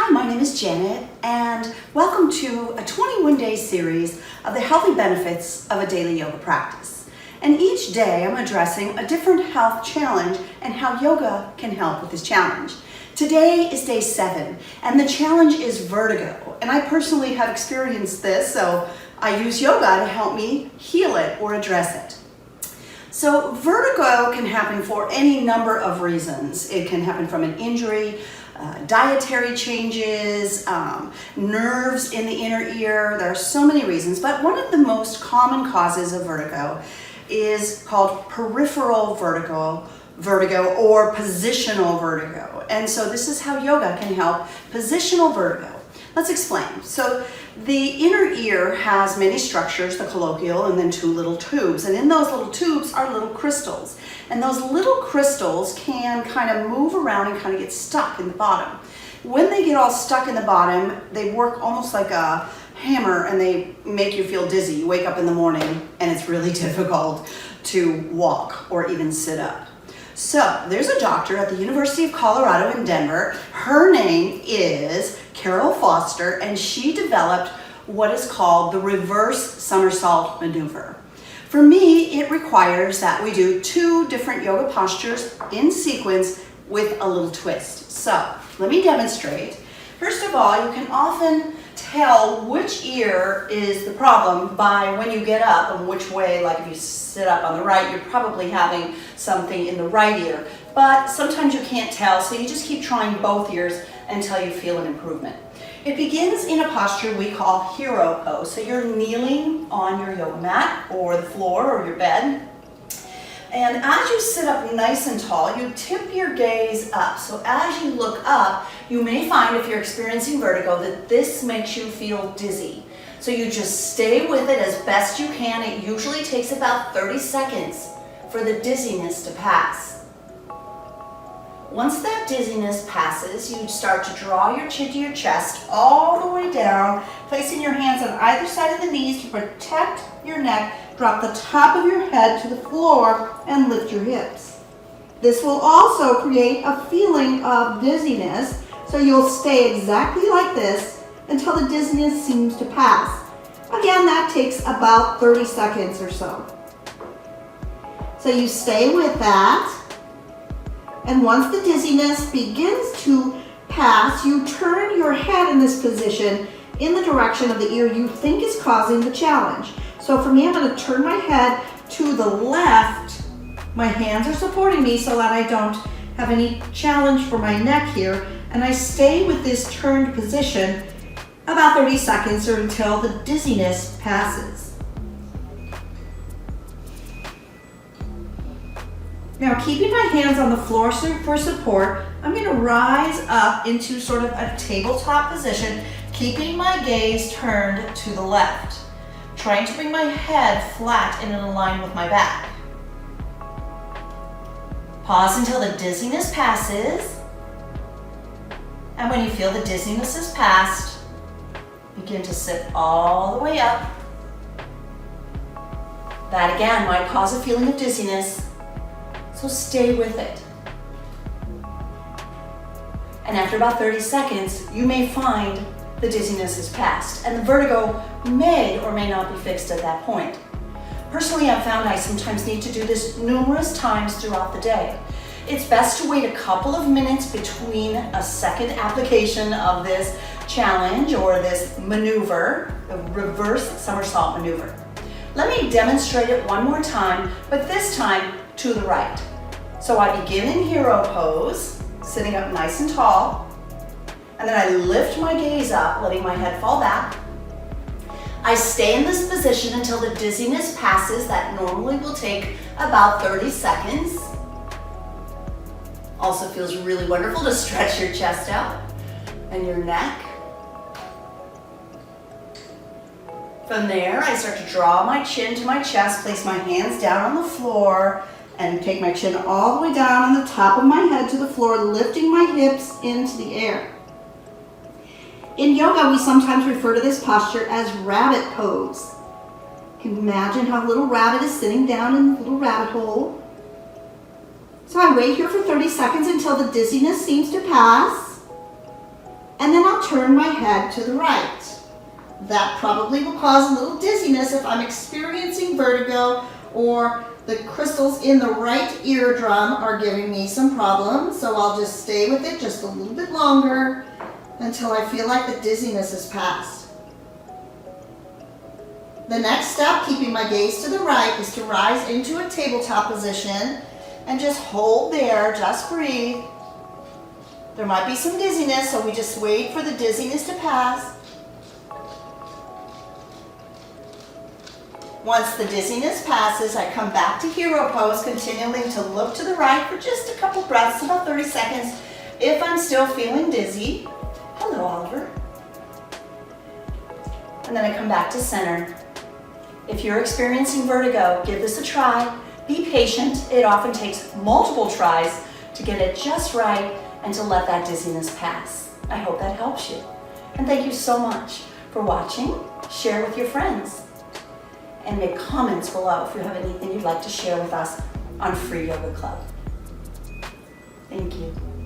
Hi, my name is Janet, and welcome to a 21-day series of the healthy benefits of a daily yoga practice. And each day I'm addressing a different health challenge and how yoga can help with this challenge. Today is day 7, and the challenge is vertigo. And I personally have experienced this, so I use yoga to help me heal it or address it. So vertigo can happen for any number of reasons. It can happen from an injury, dietary changes, nerves in the inner ear. There are so many reasons, but one of the most common causes of vertigo is called peripheral vertigo or positional vertigo. And so this is how yoga can help positional vertigo. Let's explain. So the inner ear has many structures, the colloquial and then 2 little tubes. And in those little tubes are little crystals. And those little crystals can kind of move around and kind of get stuck in the bottom. When they get all stuck in the bottom, they work almost like a hammer and they make you feel dizzy. You wake up in the morning and it's really difficult to walk or even sit up. So there's a doctor at the University of Colorado in Denver. Her name is Carol Foster, and she developed what is called the reverse somersault maneuver. For me, it requires that we do 2 different yoga postures in sequence with a little twist. So let me demonstrate. First of all, you can often tell which ear is the problem by when you get up and which way. Like if you sit up on the right, you're probably having something in the right ear. But sometimes you can't tell, so you just keep trying both ears until you feel an improvement. It begins in a posture we call hero pose. So you're kneeling on your yoga mat or the floor or your bed. And as you sit up nice and tall, you tip your gaze up. So as you look up, you may find, if you're experiencing vertigo, that this makes you feel dizzy. So you just stay with it as best you can. It usually takes about 30 seconds for the dizziness to pass. Once that dizziness passes, you start to draw your chin to your chest all the way down, placing your hands on either side of the knees to protect your neck. Drop the top of your head to the floor and lift your hips. This will also create a feeling of dizziness, so you'll stay exactly like this until the dizziness seems to pass. Again, that takes about 30 seconds or so. So you stay with that. And once the dizziness begins to pass, you turn your head in this position in the direction of the ear you think is causing the challenge. So for me, I'm going to turn my head to the left. My hands are supporting me so that I don't have any challenge for my neck here. And I stay with this turned position about 30 seconds or until the dizziness passes. Now, keeping my hands on the floor for support, I'm going to rise up into sort of a tabletop position, keeping my gaze turned to the left, trying to bring my head flat and in line with my back. Pause until the dizziness passes, and when you feel the dizziness has passed, begin to sit all the way up. That again might cause a feeling of dizziness, so stay with it. And after about 30 seconds, you may find the dizziness has passed, and the vertigo may or may not be fixed at that point. Personally, I've found I sometimes need to do this numerous times throughout the day. It's best to wait a couple of minutes between a second application of this challenge or this maneuver, the reverse somersault maneuver. Let me demonstrate it one more time, but this time to the right. So I begin in hero pose, sitting up nice and tall, and then I lift my gaze up, letting my head fall back. I stay in this position until the dizziness passes. That normally will take about 30 seconds. Also feels really wonderful to stretch your chest out and your neck. From there, I start to draw my chin to my chest, place my hands down on the floor, and take my chin all the way down on the top of my head to the floor, lifting my hips into the air. In yoga, we sometimes refer to this posture as rabbit pose. You can imagine how a little rabbit is sitting down in a little rabbit hole. So I wait here for 30 seconds until the dizziness seems to pass. And then I'll head to the right. That probably will cause a little dizziness if I'm experiencing vertigo or the crystals in the right eardrum are giving me some problems. So I'll just stay with it just a little bit longer until I feel like the dizziness has passed. The next step, keeping my gaze to the right, is to rise into a tabletop position and just hold there, just breathe. There might be some dizziness, so we just wait for the dizziness to pass. Once the dizziness passes, I come back to hero pose, continuing to look to the right for just a couple breaths, about 30 seconds. If I'm still feeling dizzy, hello Oliver. And then I come back to center. If you're experiencing vertigo, give this a try. Be patient. It often takes multiple tries to get it just right and to let that dizziness pass. I hope that helps you. And thank you so much for watching. Share with your friends. And make comments below if you have anything you'd like to share with us on Free Yoga Club. Thank you.